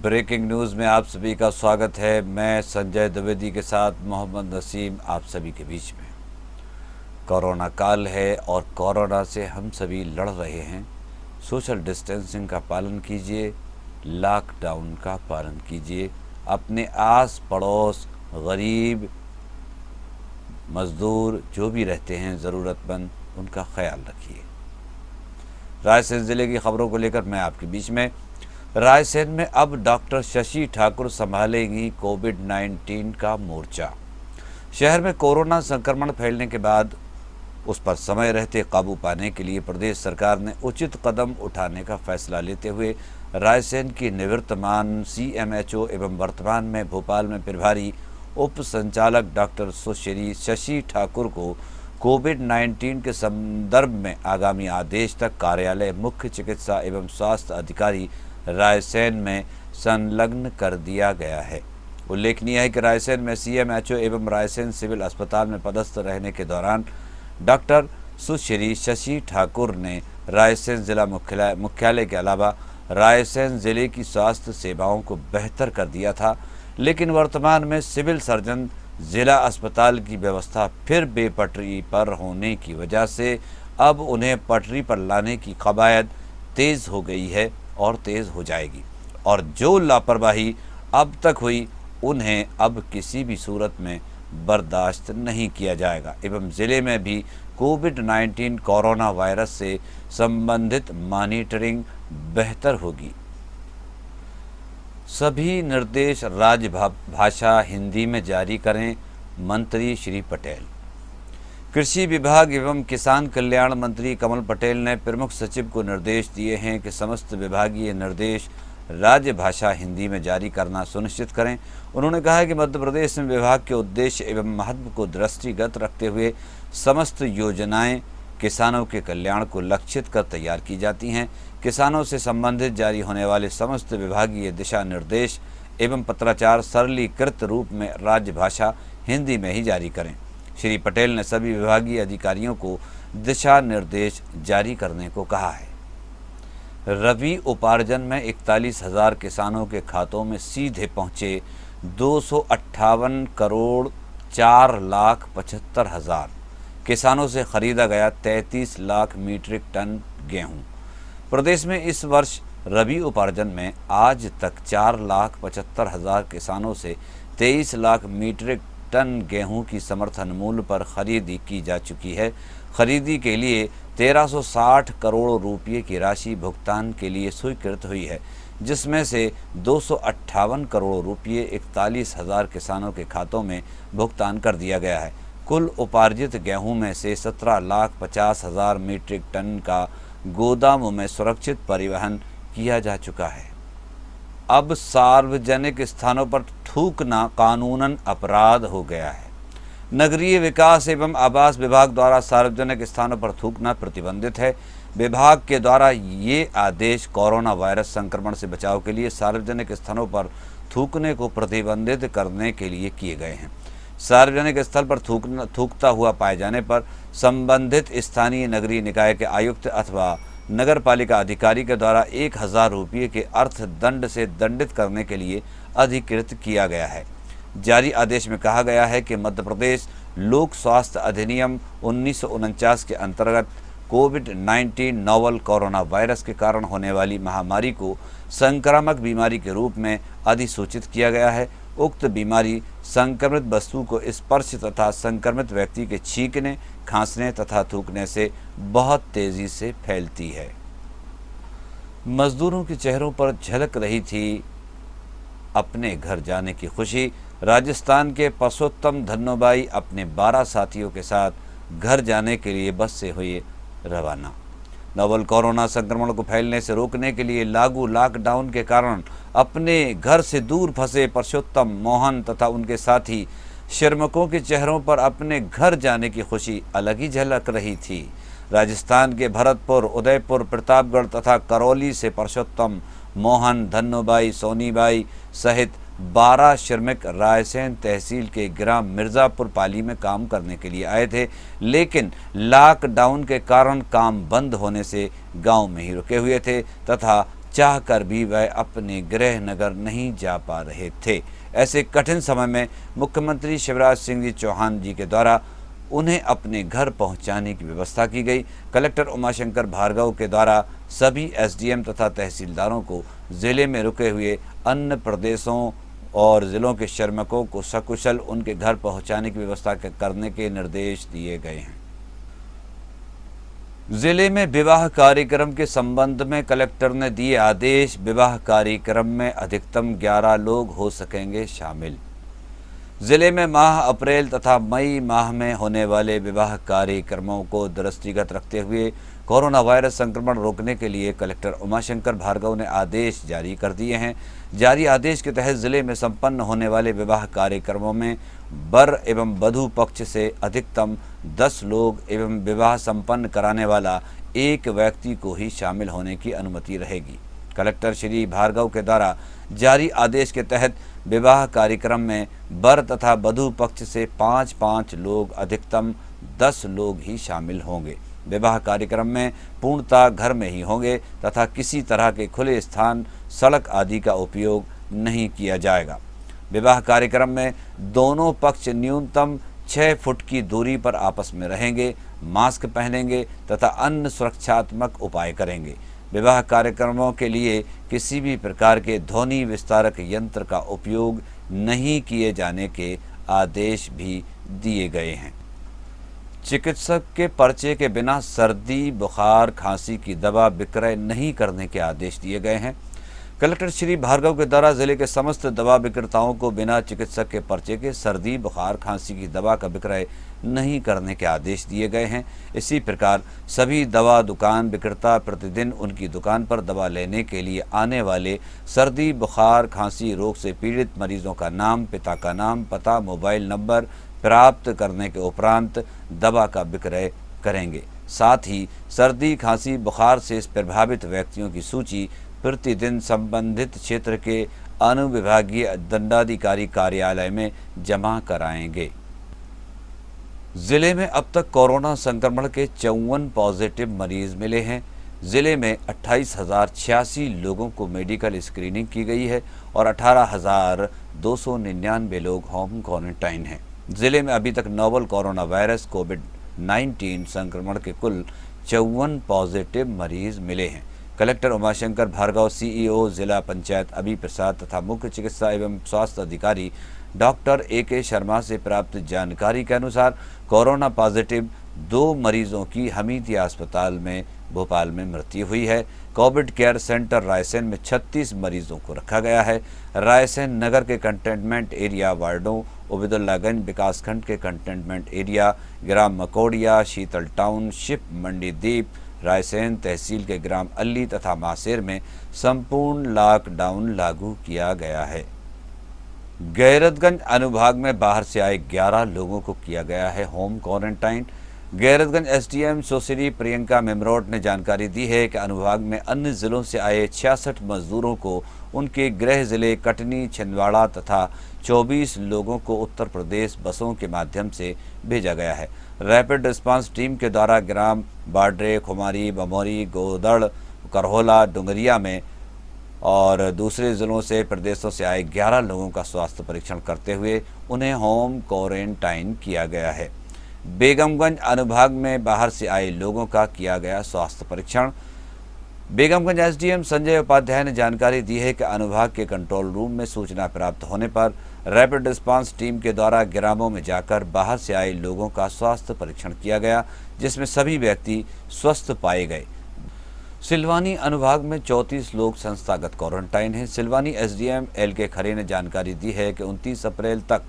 Breaking news में आप सभी का स्वागत है। मैं संजय द्विवेदी के साथ मोहम्मद नसीम आप सभी के बीच में। कोरोना काल है और कोरोना से हम सभी लड़ रहे हैं। सोशल डिस्टेंसिंग का पालन कीजिए, लॉकडाउन का पालन कीजिए। अपने आस पड़ोस, गरीब, मज़दूर जो भी रहते हैं ज़रूरतमंद, उनका ख्याल रखिए। रायसेन ज़िले की खबरों को लेकर मैं आपके बीच में। रायसेन में अब डॉक्टर शशि ठाकुर संभालेंगी कोविड-19 का मोर्चा। शहर में कोरोना संक्रमण फैलने के बाद उस पर समय रहते काबू पाने के लिए प्रदेश सरकार ने उचित कदम उठाने का फैसला लेते हुए रायसेन की निवर्तमान सीएमएचओ एवं वर्तमान में भोपाल में प्रभारी उप संचालक डॉक्टर सुश्री शशि ठाकुर को कोविड-19 के संदर्भ में आगामी आदेश तक कार्यालय मुख्य चिकित्सा एवं स्वास्थ्य अधिकारी रायसेन में संलग्न कर दिया गया है। उल्लेखनीय है कि रायसेन में सीएमएचओ एवं रायसेन सिविल अस्पताल में पदस्थ रहने के दौरान डॉक्टर सुश्री शशि ठाकुर ने रायसेन जिला मुख्यालय के अलावा रायसेन जिले की स्वास्थ्य सेवाओं को बेहतर कर दिया था, लेकिन वर्तमान में सिविल सर्जन जिला अस्पताल की व्यवस्था फिर बेपटरी पर होने की वजह से अब उन्हें पटरी पर लाने की कवायद तेज़ हो गई है और तेज़ हो जाएगी, और जो लापरवाही अब तक हुई उन्हें अब किसी भी सूरत में बर्दाश्त नहीं किया जाएगा एवं ज़िले में भी कोविड-19 कोरोना वायरस से संबंधित मॉनिटरिंग बेहतर होगी। सभी निर्देश राजभाषा हिंदी में जारी करें, मंत्री श्री पटेल। कृषि विभाग एवं किसान कल्याण मंत्री कमल पटेल ने प्रमुख सचिव को निर्देश दिए हैं कि समस्त विभागीय निर्देश राजभाषा हिंदी में जारी करना सुनिश्चित करें। उन्होंने कहा कि मध्य प्रदेश में विभाग के उद्देश्य एवं महत्व को दृष्टिगत रखते हुए समस्त योजनाएं किसानों के कल्याण को लक्षित कर तैयार की जाती हैं। किसानों से संबंधित जारी होने वाले समस्त विभागीय दिशा निर्देश एवं पत्राचार सरलीकृत रूप में राजभाषा हिंदी में ही जारी करें। श्री पटेल ने सभी विभागीय अधिकारियों को दिशा निर्देश जारी करने को कहा है। रबी उपार्जन में 41,000 किसानों के खातों में सीधे पहुंचे 258 करोड़ 4,75,000। किसानों से खरीदा गया 33 लाख मीट्रिक टन गेहूं। प्रदेश में इस वर्ष रबी उपार्जन में आज तक 4,75,000 किसानों से 23 लाख मीट्रिक टन गेहूं की समर्थन मूल्य पर खरीदी की जा चुकी है। खरीदी के लिए 1360 करोड़ रुपये की राशि भुगतान के लिए स्वीकृत हुई है, जिसमें से 258 करोड़ रुपये 41,000 किसानों के खातों में भुगतान कर दिया गया है। कुल उपार्जित गेहूं में से 17,50,000 मीट्रिक टन का गोदामों में सुरक्षित परिवहन किया जा चुका है। अब सार्वजनिक स्थानों पर थूकना कानूनन अपराध हो गया है। नगरीय विकास एवं आवास विभाग द्वारा सार्वजनिक स्थानों पर थूकना प्रतिबंधित है। विभाग के द्वारा ये आदेश कोरोना वायरस संक्रमण से बचाव के लिए सार्वजनिक स्थानों पर थूकने को प्रतिबंधित करने के लिए किए गए हैं। सार्वजनिक स्थल पर थूकता हुआ पाए जाने पर संबंधित स्थानीय नगरीय निकाय के आयुक्त अथवा नगर पालिका अधिकारी के द्वारा 1,000 रुपये के अर्थदंड से दंडित करने के लिए अधिकृत किया गया है। जारी आदेश में कहा गया है कि मध्य प्रदेश लोक स्वास्थ्य अधिनियम 1949 के अंतर्गत कोविड-19 नोवल कोरोना वायरस के कारण होने वाली महामारी को संक्रामक बीमारी के रूप में अधिसूचित किया गया है। उक्त बीमारी संक्रमित वस्तु को स्पर्श तथा संक्रमित व्यक्ति के छींकने, खांसने तथा थूकने से बहुत तेजी से फैलती है। मजदूरों के चेहरों पर झलक रही थी अपने घर जाने की खुशी। राजस्थान के परसोत्तम धन्नोबाई अपने 12 साथियों के साथ घर जाने के लिए बस से हुए रवाना। नोवल कोरोना संक्रमण को फैलने से रोकने के लिए लागू लॉकडाउन के कारण अपने घर से दूर फंसे परसोत्तम, मोहन तथा उनके साथी श्रमिकों के चेहरों पर अपने घर जाने की खुशी अलग ही झलक रही थी। राजस्थान के भरतपुर, उदयपुर, प्रतापगढ़ तथा करौली से परसोत्तम, मोहन, धन्नोबाई, सोनीबाई सहित 12 श्रमिक रायसेन तहसील के ग्राम मिर्ज़ापुर पाली में काम करने के लिए आए थे, लेकिन लॉकडाउन के कारण काम बंद होने से गांव में ही रुके हुए थे तथा चाहकर भी वह अपने गृह नगर नहीं जा पा रहे थे। ऐसे कठिन समय में मुख्यमंत्री शिवराज सिंह जी चौहान जी के द्वारा उन्हें अपने घर पहुंचाने की व्यवस्था की गई। कलेक्टर उमाशंकर भार्गव के द्वारा सभी एसडीएम तथा तहसीलदारों को जिले में रुके हुए अन्य प्रदेशों और जिलों के श्रमिकों को सकुशल उनके घर पहुंचाने की व्यवस्था करने के निर्देश दिए गए हैं। जिले में विवाह कार्यक्रम के संबंध में कलेक्टर ने दिए आदेश। विवाह कार्यक्रम में अधिकतम 11 लोग हो सकेंगे शामिल। जिले में माह अप्रैल तथा मई माह में होने वाले विवाह कार्यक्रमों को दृष्टिगत रखते हुए कोरोना वायरस संक्रमण रोकने के लिए कलेक्टर उमाशंकर भार्गव ने आदेश जारी कर दिए हैं। जारी आदेश के तहत जिले में संपन्न होने वाले विवाह कार्यक्रमों में वर एवं वधू पक्ष से अधिकतम 10 लोग एवं विवाह संपन्न कराने वाला एक व्यक्ति को ही शामिल होने की अनुमति रहेगी। कलेक्टर श्री भार्गव के द्वारा जारी आदेश के तहत विवाह कार्यक्रम में वर तथा वधू पक्ष से 5-5 लोग अधिकतम 10 लोग ही शामिल होंगे। विवाह कार्यक्रम में पूर्णतः घर में ही होंगे तथा किसी तरह के खुले स्थान, सड़क आदि का उपयोग नहीं किया जाएगा। विवाह कार्यक्रम में दोनों पक्ष न्यूनतम 6 फुट की दूरी पर आपस में रहेंगे, मास्क पहनेंगे तथा अन्य सुरक्षात्मक उपाय करेंगे। विवाह कार्यक्रमों के लिए किसी भी प्रकार के ध्वनि विस्तारक यंत्र का उपयोग नहीं किए जाने के आदेश भी दिए गए हैं। चिकित्सक के पर्चे के बिना सर्दी, बुखार, खांसी की दवा विक्रय नहीं करने के आदेश दिए गए हैं। कलेक्टर श्री भार्गव के द्वारा जिले के समस्त दवा विक्रेताओं को बिना चिकित्सक के पर्चे के सर्दी, बुखार, खांसी की दवा का विक्रय नहीं करने के आदेश दिए गए हैं। इसी प्रकार सभी दवा दुकान विक्रेता प्रतिदिन उनकी दुकान पर दवा लेने के लिए आने वाले सर्दी, बुखार, खांसी रोग से पीड़ित मरीजों का नाम, पिता का नाम, पता, मोबाइल नंबर प्राप्त करने के उपरांत दवा का विक्रय करेंगे। साथ ही सर्दी, खांसी, बुखार से प्रभावित व्यक्तियों की सूची प्रतिदिन संबंधित क्षेत्र के अनुविभागीय दंडाधिकारी कार्यालय में जमा कराएंगे। जिले में अब तक कोरोना संक्रमण के 54 पॉजिटिव मरीज मिले हैं। जिले में 28,086 लोगों को मेडिकल स्क्रीनिंग की गई है और 18,299 लोग होम क्वारंटाइन हैं। जिले में अभी तक नोवल कोरोना वायरस कोविड-19 संक्रमण के कुल 54 पॉजिटिव मरीज मिले हैं। कलेक्टर उमाशंकर भार्गव, सीईओ जिला पंचायत अभी प्रसाद तथा मुख्य चिकित्सा एवं स्वास्थ्य अधिकारी डॉक्टर AK शर्मा से प्राप्त जानकारी के अनुसार कोरोना पॉजिटिव 2 मरीजों की हमीदिया अस्पताल में भोपाल में मृत्यु हुई है। कोविड केयर सेंटर रायसेन में 36 मरीजों को रखा गया है। रायसेन नगर के कंटेनमेंट एरिया वार्डों, उबैदुल्लागंज विकासखंड के कंटेनमेंट एरिया, ग्राम मकोड़िया, शीतल टाउनशिप, मंडी द्वीप, रायसेन तहसील के ग्राम अल्ली तथा मासेर में संपूर्ण लॉकडाउन लागू किया गया है। गैरतगंज अनुभाग में बाहर से आए 11 लोगों को किया गया है होम क्वारंटाइन। गैरतगंज एसडीएम सुश्री प्रियंका मेमरोट ने जानकारी दी है कि अनुभाग में अन्य जिलों से आए 66 मजदूरों को उनके गृह जिले कटनी, छिंदवाड़ा तथा 24 लोगों को उत्तर प्रदेश बसों के माध्यम से भेजा गया है। रैपिड रिस्पांस टीम के द्वारा ग्राम बाड्रे, खुमारी, बमौरी, गोदड़, करहोला, डुंगरिया में और दूसरे जिलों से प्रदेशों से आए 11 लोगों का स्वास्थ्य परीक्षण करते हुए उन्हें होम क्वारंटाइन किया गया है। बेगमगंज अनुभाग में बाहर से आए लोगों का किया गया स्वास्थ्य परीक्षण। बेगमगंज एसडीएम संजय उपाध्याय ने जानकारी दी है कि अनुभाग के कंट्रोल रूम में सूचना प्राप्त होने पर रैपिड रिस्पांस टीम के द्वारा ग्रामों में जाकर बाहर से आए लोगों का स्वास्थ्य परीक्षण किया गया, जिसमें सभी व्यक्ति स्वस्थ पाए गए। सिलवानी अनुभाग में 34 लोग संस्थागत क्वारंटाइन हैं। सिलवानी एसडीएम LK खरे ने जानकारी दी है कि 29 अप्रैल तक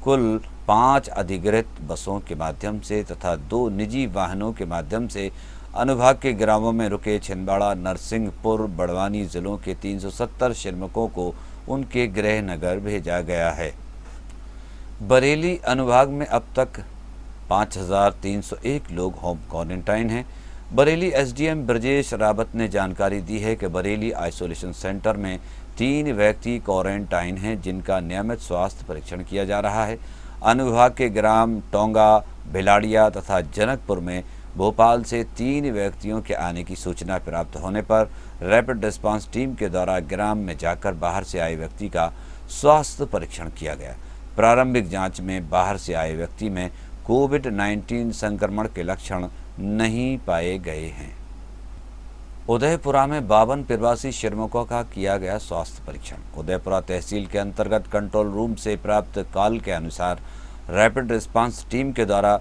कुल 5 अधिकृत बसों के माध्यम से तथा 2 निजी वाहनों के माध्यम से अनुभाग के ग्रामों में रुके छिंदवाड़ा, नरसिंहपुर, बड़वानी जिलों के 370 श्रमिकों को उनके गृह नगर भेजा गया है। बरेली अनुभाग में अब तक 5,301 लोग होम क्वारंटाइन हैं। बरेली एसडीएम ब्रजेश रावत ने जानकारी दी है कि बरेली आइसोलेशन सेंटर में 3 व्यक्ति क्वारंटाइन हैं, जिनका नियमित स्वास्थ्य परीक्षण किया जा रहा है। अनुभाग के ग्राम टोंगा, भिलाड़िया तथा जनकपुर में भोपाल से 3 व्यक्तियों के आने की सूचना प्राप्त होने पर रैपिड रिस्पांस टीम के द्वारा ग्राम में जाकर बाहर से आए व्यक्ति का स्वास्थ्य परीक्षण किया गया। प्रारंभिक जांच में बाहर से आए व्यक्ति में कोविड-19 संक्रमण के लक्षण नहीं पाए गए हैं। उदयपुरा में 52 प्रवासी श्रमिकों का किया गया स्वास्थ्य परीक्षण। उदयपुरा तहसील के अंतर्गत कंट्रोल रूम से प्राप्त कॉल के अनुसार रैपिड रिस्पांस टीम के द्वारा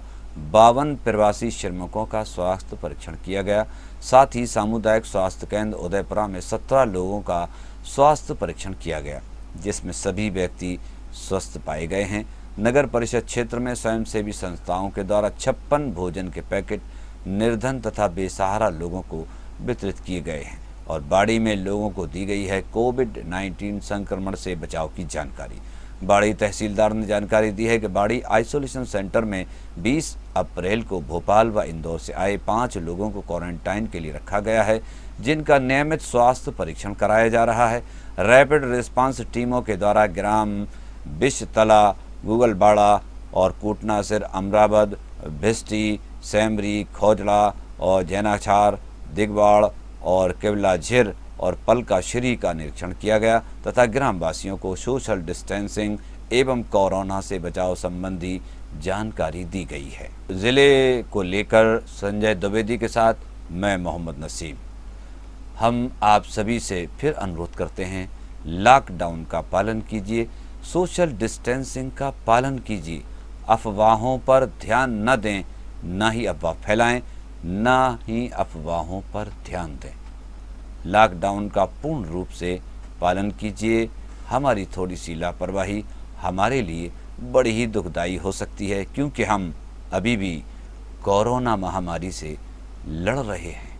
52 प्रवासी श्रमिकों का स्वास्थ्य परीक्षण किया गया। साथ ही सामुदायिक स्वास्थ्य केंद्र उदयपुरा में 17 लोगों का स्वास्थ्य परीक्षण किया गया, जिसमें सभी व्यक्ति स्वस्थ पाए गए हैं। नगर परिषद क्षेत्र में स्वयंसेवी संस्थाओं के द्वारा 56 भोजन के पैकेट निर्धन तथा बेसहारा लोगों को वितरित किए गए हैं और बाड़ी में लोगों को दी गई है कोविड-19 संक्रमण से बचाव की जानकारी। बाड़ी तहसीलदार ने जानकारी दी है कि बाड़ी आइसोलेशन सेंटर में 20 अप्रैल को भोपाल व इंदौर से आए 5 लोगों को क्वारंटाइन के लिए रखा गया है, जिनका नियमित स्वास्थ्य परीक्षण कराया जा रहा है। रैपिड रिस्पांस टीमों के द्वारा ग्राम बिशतला, गूगलबाड़ा और कूटनासिर, अमरावद, भिस्टी, सेमरी, खोजड़ा और जैनाछार, दिगवाड़ और केवला झिर और पलका श्री का निरीक्षण किया गया तथा ग्रामवासियों को सोशल डिस्टेंसिंग एवं कोरोना से बचाव संबंधी जानकारी दी गई है। जिले को लेकर संजय द्विवेदी के साथ मैं मोहम्मद नसीम। हम आप सभी से फिर अनुरोध करते हैं, लॉकडाउन का पालन कीजिए, सोशल डिस्टेंसिंग का पालन कीजिए, अफवाहों पर ध्यान न दें, ना ही अफवाह फैलाएं, ना ही अफवाहों पर ध्यान दें। लॉकडाउन का पूर्ण रूप से पालन कीजिए। हमारी थोड़ी सी लापरवाही हमारे लिए बड़ी ही दुखदायी हो सकती है, क्योंकि हम अभी भी कोरोना महामारी से लड़ रहे हैं।